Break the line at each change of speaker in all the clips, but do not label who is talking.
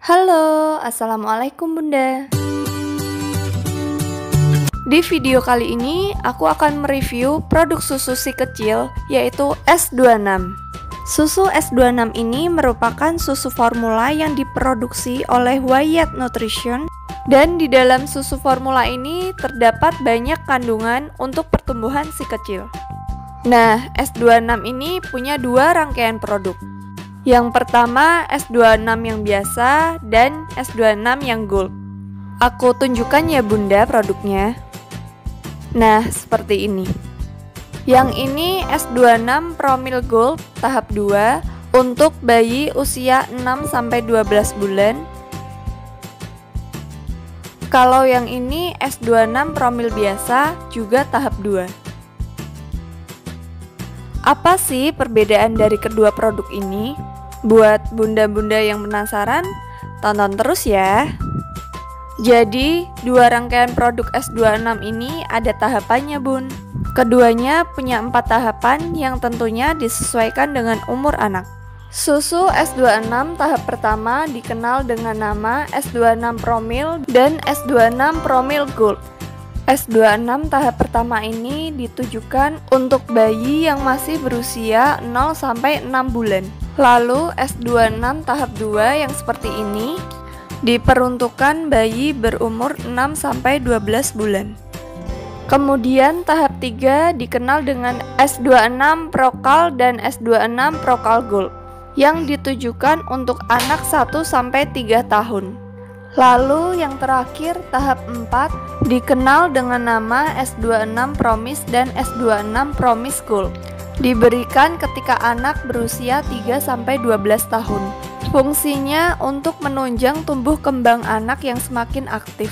Halo, Assalamualaikum Bunda. Di video kali ini, aku akan mereview produk susu si kecil, yaitu S26. Susu S26 ini merupakan susu formula yang diproduksi oleh Wayat Nutrition, dan di dalam susu formula ini terdapat banyak kandungan untuk pertumbuhan si kecil. Nah, S26 ini punya dua rangkaian produk. Yang pertama S26 yang biasa dan S26 yang gold. Aku tunjukkan ya Bunda produknya. Nah, seperti ini. Yang ini S26 Promil Gold tahap 2 untuk bayi usia 6-12 bulan. Kalau yang ini S26 Promil biasa juga tahap 2. Apa sih perbedaan dari kedua produk ini? Buat bunda-bunda yang penasaran, tonton terus ya. Jadi, dua rangkaian produk S26 ini ada tahapannya Bun. Keduanya punya 4 tahapan yang tentunya disesuaikan dengan umur anak. Susu S26 tahap pertama dikenal dengan nama S26 Promil dan S26 Promil Gold. S26 tahap pertama ini ditujukan untuk bayi yang masih berusia 0-6 bulan. Lalu S26 tahap 2 yang seperti ini diperuntukkan bayi berumur 6-12 bulan. Kemudian tahap 3 dikenal dengan S26 Prokal dan S26 Prokal Gold yang ditujukan untuk anak 1-3 tahun. Lalu yang terakhir tahap 4 dikenal dengan nama S26 Promise dan S26 Promise Gold. Diberikan ketika anak berusia 3-12 tahun. Fungsinya untuk menunjang tumbuh kembang anak yang semakin aktif.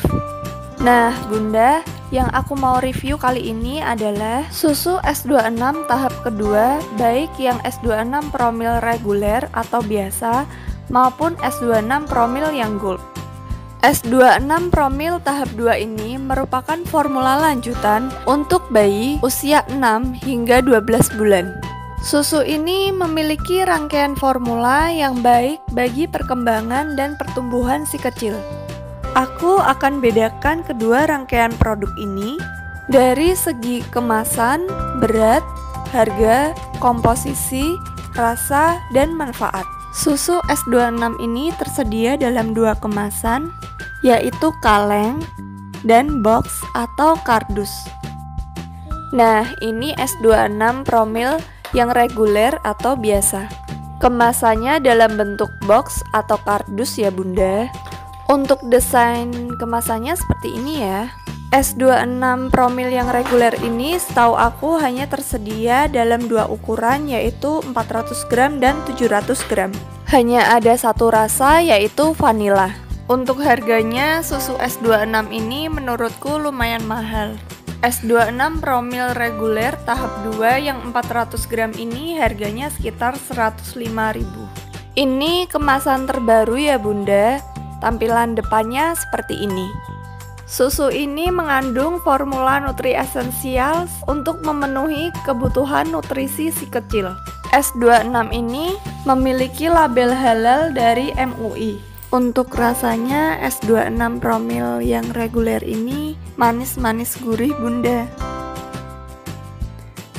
Nah, Bunda, yang aku mau review kali ini adalah susu S26 tahap kedua, baik yang S26 Promil reguler atau biasa maupun S26 Promil yang gold. S26 Promil tahap 2 ini merupakan formula lanjutan untuk bayi usia 6 hingga 12 bulan. Susu ini memiliki rangkaian formula yang baik bagi perkembangan dan pertumbuhan si kecil. Aku akan bedakan kedua rangkaian produk ini dari segi kemasan, berat, harga, komposisi, rasa, dan manfaat. Susu S26 ini tersedia dalam 2 kemasan, yaitu kaleng dan box atau kardus. Nah, ini S26 Promil yang reguler atau biasa. Kemasannya dalam bentuk box atau kardus ya Bunda. Untuk desain kemasannya seperti ini ya. S26 Promil yang reguler ini setahu aku hanya tersedia dalam 2 ukuran, yaitu 400 gram dan 700 gram. Hanya ada satu rasa, yaitu vanilla. Untuk harganya, susu S26 ini menurutku lumayan mahal. S26 Promil reguler tahap 2 yang 400 gram ini harganya sekitar 105.000. Ini kemasan terbaru ya Bunda. Tampilan depannya seperti ini. Susu ini mengandung formula nutri esensial untuk memenuhi kebutuhan nutrisi si kecil. S26 ini memiliki label halal dari MUI. Untuk rasanya S26 Promil yang reguler ini manis-manis gurih Bunda.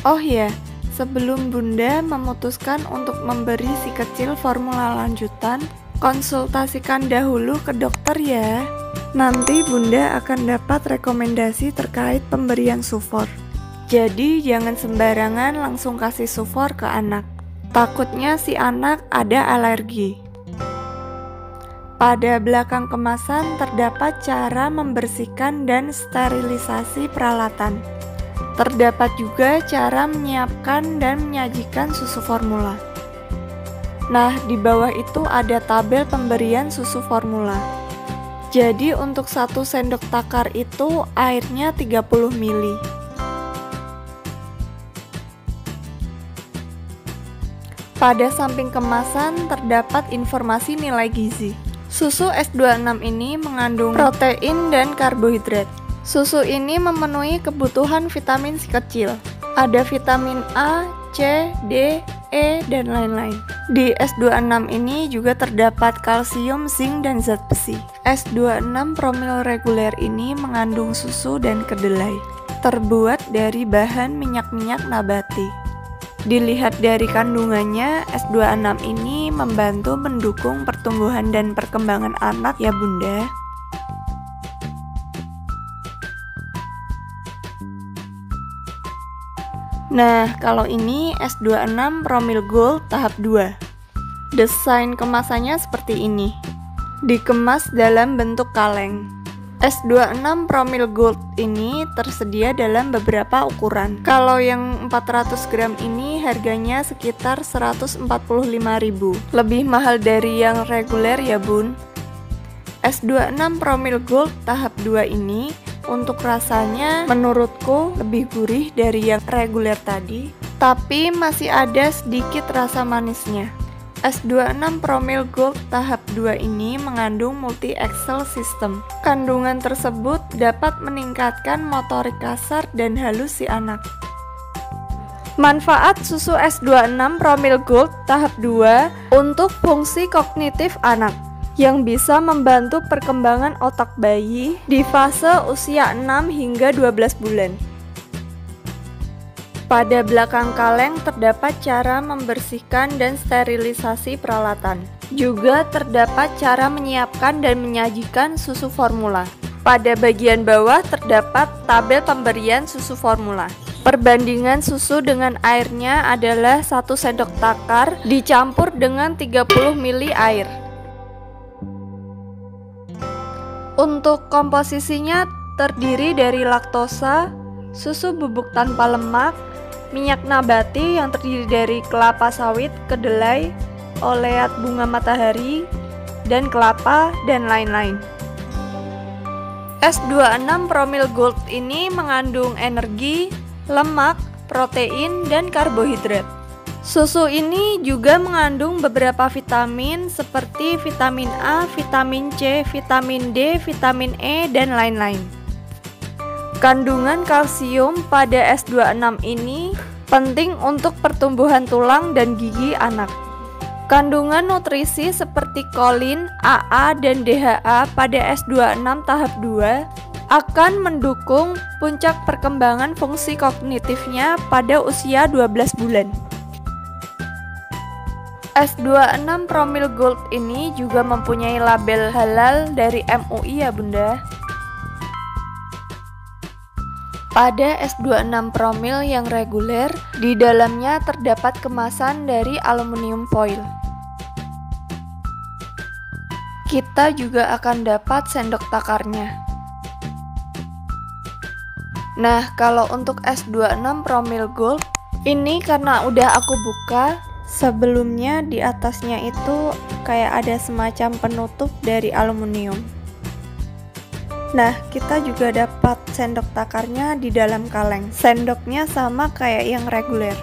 Oh ya, sebelum Bunda memutuskan untuk memberi si kecil formula lanjutan, konsultasikan dahulu ke dokter ya. Nanti Bunda akan dapat rekomendasi terkait pemberian sufor. Jadi jangan sembarangan langsung kasih sufor ke anak. Takutnya si anak ada alergi. Pada belakang kemasan terdapat cara membersihkan dan sterilisasi peralatan. Terdapat juga cara menyiapkan dan menyajikan susu formula. Nah, di bawah itu ada tabel pemberian susu formula. Jadi untuk 1 sendok takar itu airnya 30 ml. Pada samping kemasan terdapat informasi nilai gizi. Susu S26 ini mengandung protein dan karbohidrat. Susu ini memenuhi kebutuhan vitamin si kecil. Ada vitamin A, C, D, E, dan lain-lain. Di S26 ini juga terdapat kalsium, zinc, dan zat besi. S26 promil reguler ini mengandung susu dan kedelai, terbuat dari bahan minyak-minyak nabati. Dilihat dari kandungannya, S26 ini membantu mendukung pertumbuhan dan perkembangan anak ya Bunda. Nah, kalau ini S26 Promil Gold tahap 2. Desain kemasannya seperti ini. Dikemas dalam bentuk kaleng. S26 Promil Gold ini tersedia dalam beberapa ukuran. Kalau yang 400 gram ini harganya sekitar 145.000. Lebih mahal dari yang reguler ya Bun. S26 Promil Gold tahap 2 ini untuk rasanya menurutku lebih gurih dari yang reguler tadi, tapi masih ada sedikit rasa manisnya. S26 Promil Gold tahap 2 ini mengandung multi-axle system. Kandungan tersebut dapat meningkatkan motorik kasar dan halus si anak. Manfaat susu S26 Promil Gold tahap 2 untuk fungsi kognitif anak yang bisa membantu perkembangan otak bayi di fase usia 6 hingga 12 bulan. Pada belakang kaleng terdapat cara membersihkan dan sterilisasi peralatan. Juga terdapat cara menyiapkan dan menyajikan susu formula. Pada bagian bawah terdapat tabel pemberian susu formula. Perbandingan susu dengan airnya adalah 1 sendok takar dicampur dengan 30 ml air. Untuk komposisinya terdiri dari laktosa, susu bubuk tanpa lemak, minyak nabati yang terdiri dari kelapa sawit, kedelai, oleat bunga matahari, dan kelapa, dan lain-lain. S26 Promil Gold ini mengandung energi, lemak, protein, dan karbohidrat. Susu ini juga mengandung beberapa vitamin seperti vitamin A, vitamin C, vitamin D, vitamin E, dan lain-lain. Kandungan kalsium pada S26 ini penting untuk pertumbuhan tulang dan gigi anak. Kandungan nutrisi seperti kolin, AA, dan DHA pada S26 tahap 2 akan mendukung puncak perkembangan fungsi kognitifnya pada usia 12 bulan. S26 Promil Gold ini juga mempunyai label halal dari MUI ya Bunda. Pada S26 Promil yang reguler, di dalamnya terdapat kemasan dari aluminium foil. Kita juga akan dapat sendok takarnya. Nah, kalau untuk S26 Promil Gold, ini karena udah aku buka, sebelumnya di atasnya itu kayak ada semacam penutup dari aluminium. Nah, kita juga dapat sendok takarnya di dalam kaleng. Sendoknya sama kayak yang reguler.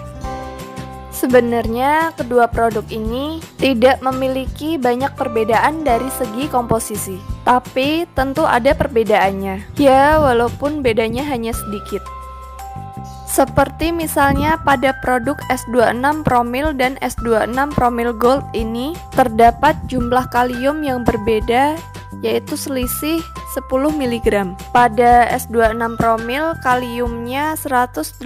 Sebenarnya kedua produk ini tidak memiliki banyak perbedaan dari segi komposisi, tapi tentu ada perbedaannya. Ya, walaupun bedanya hanya sedikit. Seperti misalnya pada produk S26 Promil dan S26 Promil Gold ini terdapat jumlah kalium yang berbeda, yaitu selisih 10 mg. Pada S26 Promil kaliumnya 180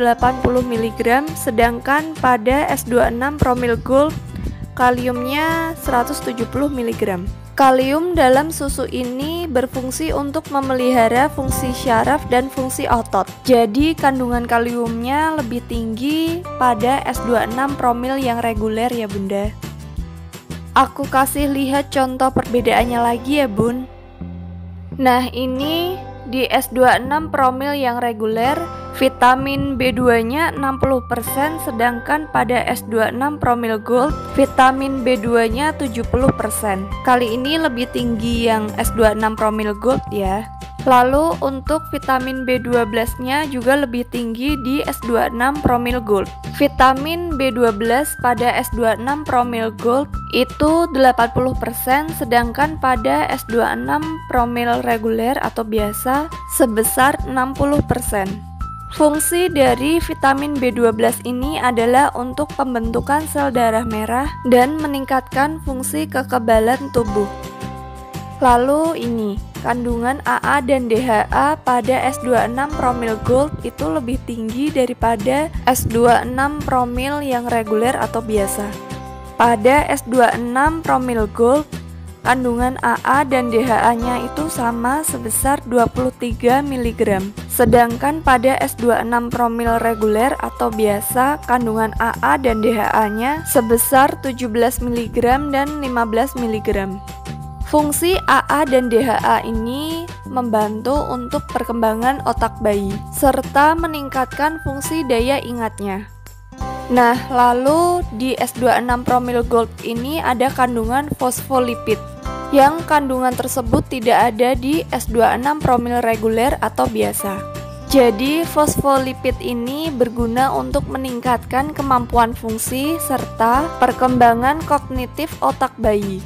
mg, sedangkan pada S26 Promil Gold kaliumnya 170 mg. Kalium dalam susu ini berfungsi untuk memelihara fungsi syaraf dan fungsi otot. Jadi kandungan kaliumnya lebih tinggi pada S26 Promil yang reguler ya Bunda. Aku kasih lihat contoh perbedaannya lagi ya Bun. Nah, ini di S26 Promil yang reguler, vitamin B2-nya 60%, sedangkan pada S26 Promil Gold, vitamin B2-nya 70%. Kali ini lebih tinggi yang S26 Promil Gold ya. Lalu untuk vitamin B12-nya juga lebih tinggi di S26 Promil Gold. Vitamin B12 pada S26 Promil Gold itu 80%, sedangkan pada S26 Promil reguler atau biasa sebesar 60%. Fungsi dari vitamin B12 ini adalah untuk pembentukan sel darah merah dan meningkatkan fungsi kekebalan tubuh. Lalu ini, kandungan AA dan DHA pada S26 promil gold itu lebih tinggi daripada S26 promil yang reguler atau biasa. Pada S26 promil gold, kandungan AA dan DHA-nya itu sama sebesar 23 mg. Sedangkan pada S26 promil reguler atau biasa, kandungan AA dan DHA-nya sebesar 17 mg dan 15 mg. Fungsi AA dan DHA ini membantu untuk perkembangan otak bayi, serta meningkatkan fungsi daya ingatnya. Nah, lalu di S26 promil gold ini ada kandungan fosfolipid, yang kandungan tersebut tidak ada di S26 promil reguler atau biasa. Jadi, fosfolipid ini berguna untuk meningkatkan kemampuan fungsi serta perkembangan kognitif otak bayi.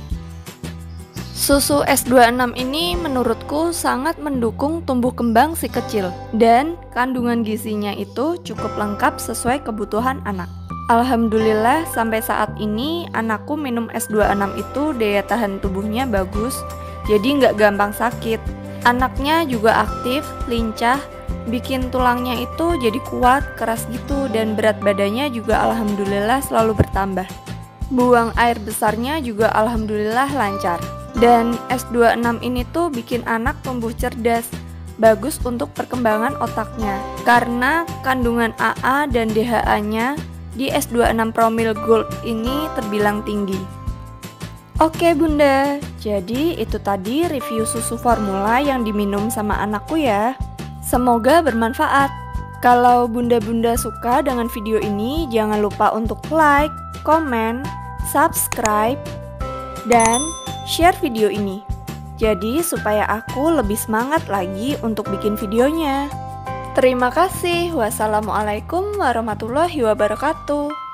Susu S26 ini menurutku sangat mendukung tumbuh kembang si kecil, dan kandungan gizinya itu cukup lengkap sesuai kebutuhan anak. Alhamdulillah sampai saat ini anakku minum S26 itu daya tahan tubuhnya bagus, jadi nggak gampang sakit. Anaknya juga aktif, lincah, bikin tulangnya itu jadi kuat, keras gitu, dan berat badannya juga alhamdulillah selalu bertambah. Buang air besarnya juga alhamdulillah lancar. Dan S26 ini tuh bikin anak tumbuh cerdas, bagus untuk perkembangan otaknya, karena kandungan AA dan DHA-nya di S26 promil gold ini terbilang tinggi. Oke bunda, jadi itu tadi review susu formula yang diminum sama anakku ya. Semoga bermanfaat. Kalau bunda-bunda suka dengan video ini, jangan lupa untuk like, komen, subscribe, dan share video ini. Jadi supaya aku lebih semangat lagi untuk bikin videonya. Terima kasih. Wassalamualaikum warahmatullahi wabarakatuh.